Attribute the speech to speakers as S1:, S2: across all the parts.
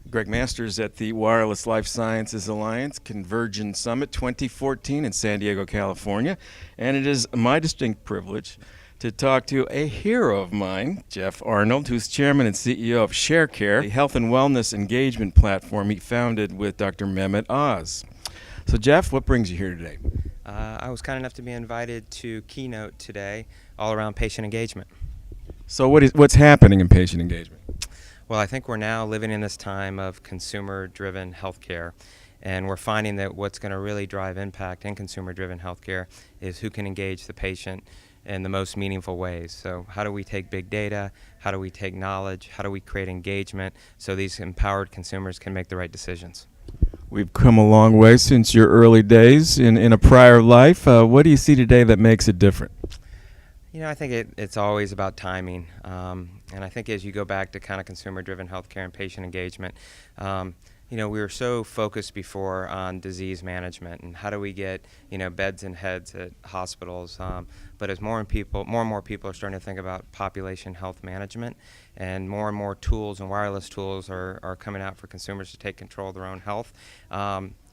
S1: Greg Masters at the Wireless Life Sciences Alliance Convergence Summit 2014 in San Diego, California. And it is my distinct privilege to talk to a hero of mine, Jeff Arnold, who's chairman and CEO of Sharecare, a health and wellness engagement platform he founded with Dr. Mehmet Oz. So, Jeff, what brings you here today?
S2: I was kind enough to be invited to keynote today all around patient engagement.
S1: So what's happening in patient engagement?
S2: Well, I think we're now living in this time of consumer-driven healthcare, and we're finding that what's going to really drive impact in consumer-driven healthcare is who can engage the patient in the most meaningful ways. So how do we take big data? How do we take knowledge? How do we create engagement so these empowered consumers can make the right decisions?
S1: We've come a long way since your early days in a prior life. What do you see today that makes it different?
S2: You know, I think it's always about timing. And I think as you go back to kind of consumer-driven healthcare and patient engagement, we were so focused before on disease management and how do we get, beds and heads at hospitals. But as more and more people are starting to think about population health management, and more tools and wireless tools are coming out for consumers to take control of their own health,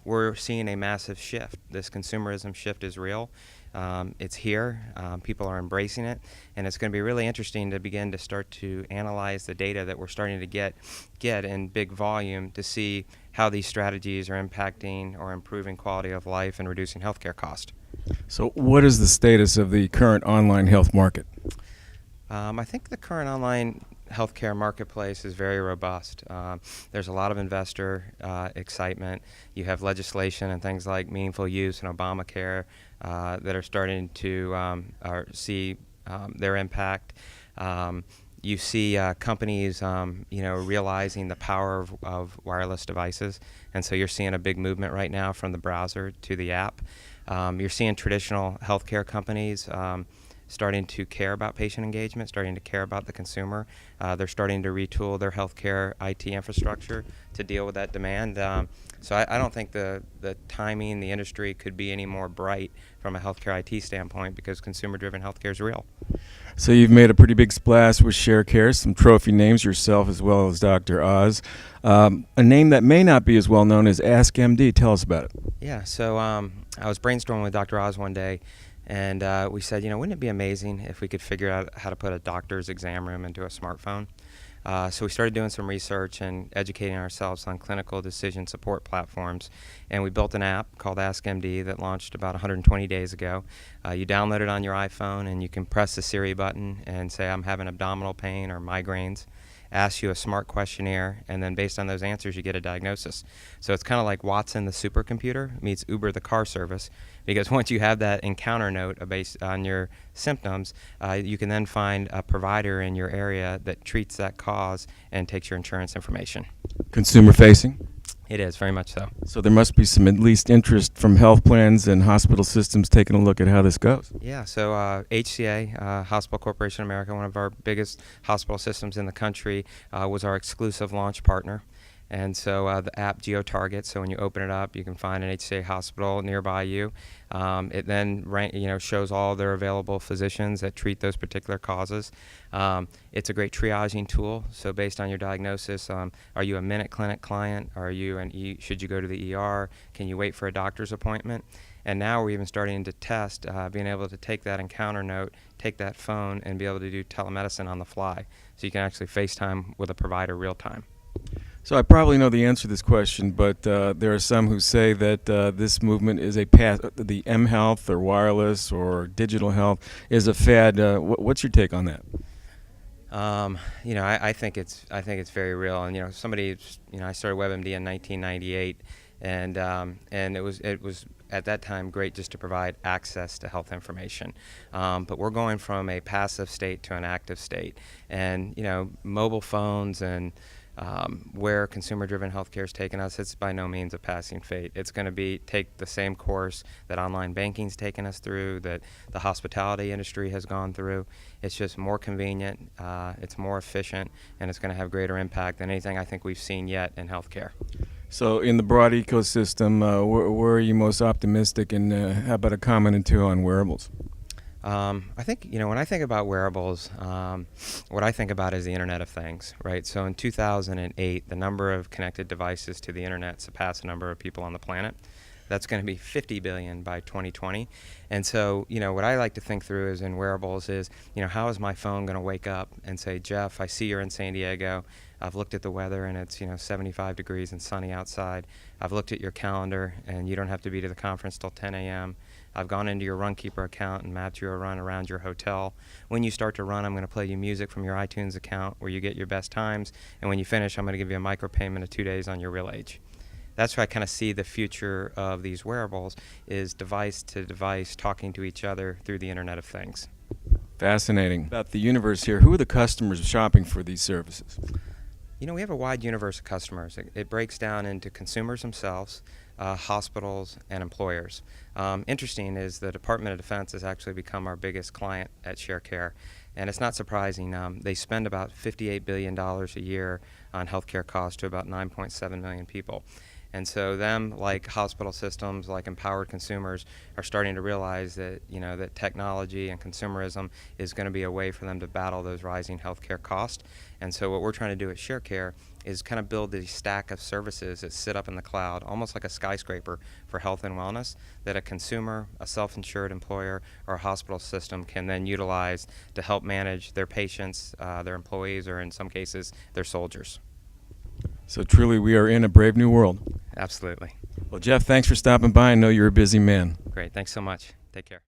S2: we're seeing a massive shift. This consumerism shift is real. It's here. People are embracing it, and it's going to be really interesting to begin to start to analyze the data that we're starting to get in big volume to see how these strategies are impacting or improving quality of life and reducing healthcare cost.
S1: So what is the status of the current online health market?
S2: I think the current online healthcare marketplace is very robust. There's a lot of investor excitement. You have legislation and things like meaningful use and Obamacare that are starting to see their impact. You see companies, realizing the power of wireless devices, and so you're seeing a big movement right now from the browser to the app. You're seeing traditional healthcare companies starting to care about patient engagement, starting to care about the consumer. They're starting to retool their healthcare IT infrastructure to deal with that demand. So I don't think the timing, the industry could be any more bright from a healthcare IT standpoint because consumer-driven healthcare is real.
S1: So you've made a pretty big splash with Sharecare, some trophy names yourself as well as Dr. Oz. A name that may not be as well known as AskMD. Tell us about it.
S2: Yeah, so I was brainstorming with Dr. Oz one day, and we said, wouldn't it be amazing if we could figure out how to put a doctor's exam room into a smartphone? So we started doing some research and educating ourselves on clinical decision support platforms, and we built an app called AskMD that launched about 120 days ago. You download it on your iPhone, and you can press the Siri button and say, I'm having abdominal pain or migraines. Asks you a smart questionnaire, and then based on those answers, you get a diagnosis. So it's kind of like Watson the supercomputer meets Uber the car service, because once you have that encounter note based on your symptoms, you can then find a provider in your area that treats that cause and takes your insurance information.
S1: Consumer facing?
S2: It is, very much so.
S1: So there must be some at least interest from health plans and hospital systems taking a look at how this goes.
S2: Yeah, so HCA, Hospital Corporation of America, one of our biggest hospital systems in the country, was our exclusive launch partner. And so the app geo-targets, so when you open it up, you can find an HCA hospital nearby you. It then shows all their available physicians that treat those particular causes. It's a great triaging tool. So based on your diagnosis, are you a Minute Clinic client? Are you should you go to the ER? Can you wait for a doctor's appointment? And now we're even starting to test being able to take that encounter note, take that phone, and be able to do telemedicine on the fly. So you can actually FaceTime with a provider real time.
S1: So I probably know the answer to this question, but there are some who say that this movement is a path, the M-Health or wireless or digital health is a fad. What's your take on that?
S2: I think it's very real. And I started WebMD in 1998, and it was at that time great just to provide access to health information. But we're going from a passive state to an active state, and mobile phones and where consumer-driven healthcare is taking us, it's by no means a passing fate. It's going to take the same course that online banking's taken us through, that the hospitality industry has gone through. It's just more convenient, it's more efficient, and it's going to have greater impact than anything I think we've seen yet in healthcare.
S1: So in the broad ecosystem, where are you most optimistic, and how about a comment or two on wearables?
S2: I think, when I think about wearables, what I think about is the Internet of Things, right? So in 2008, the number of connected devices to the Internet surpassed the number of people on the planet. That's going to be 50 billion by 2020. And so, what I like to think through is in wearables is, how is my phone going to wake up and say, Jeff, I see you're in San Diego. I've looked at the weather and it's, 75 degrees and sunny outside. I've looked at your calendar and you don't have to be to the conference till 10 a.m. I've gone into your Runkeeper account and mapped you a run around your hotel. When you start to run, I'm going to play you music from your iTunes account where you get your best times. And when you finish, I'm going to give you a micropayment of 2 days on your real age. That's where I kind of see the future of these wearables is device to device talking to each other through the Internet of Things.
S1: Fascinating. About the universe here, who are the customers shopping for these services?
S2: We have a wide universe of customers. It breaks down into consumers themselves, hospitals, and employers. Interesting is the Department of Defense has actually become our biggest client at Sharecare. And it's not surprising. They spend about $58 billion a year on healthcare costs to about 9.7 million people. And so them, like hospital systems, like empowered consumers, are starting to realize that, that technology and consumerism is going to be a way for them to battle those rising healthcare costs. And so what we're trying to do at Sharecare is kind of build a stack of services that sit up in the cloud, almost like a skyscraper for health and wellness, that a consumer, a self-insured employer, or a hospital system can then utilize to help manage their patients, their employees, or in some cases, their soldiers.
S1: So truly, we are in a brave new world.
S2: Absolutely.
S1: Well, Jeff, thanks for stopping by. I know you're a busy man.
S2: Great. Thanks so much. Take care.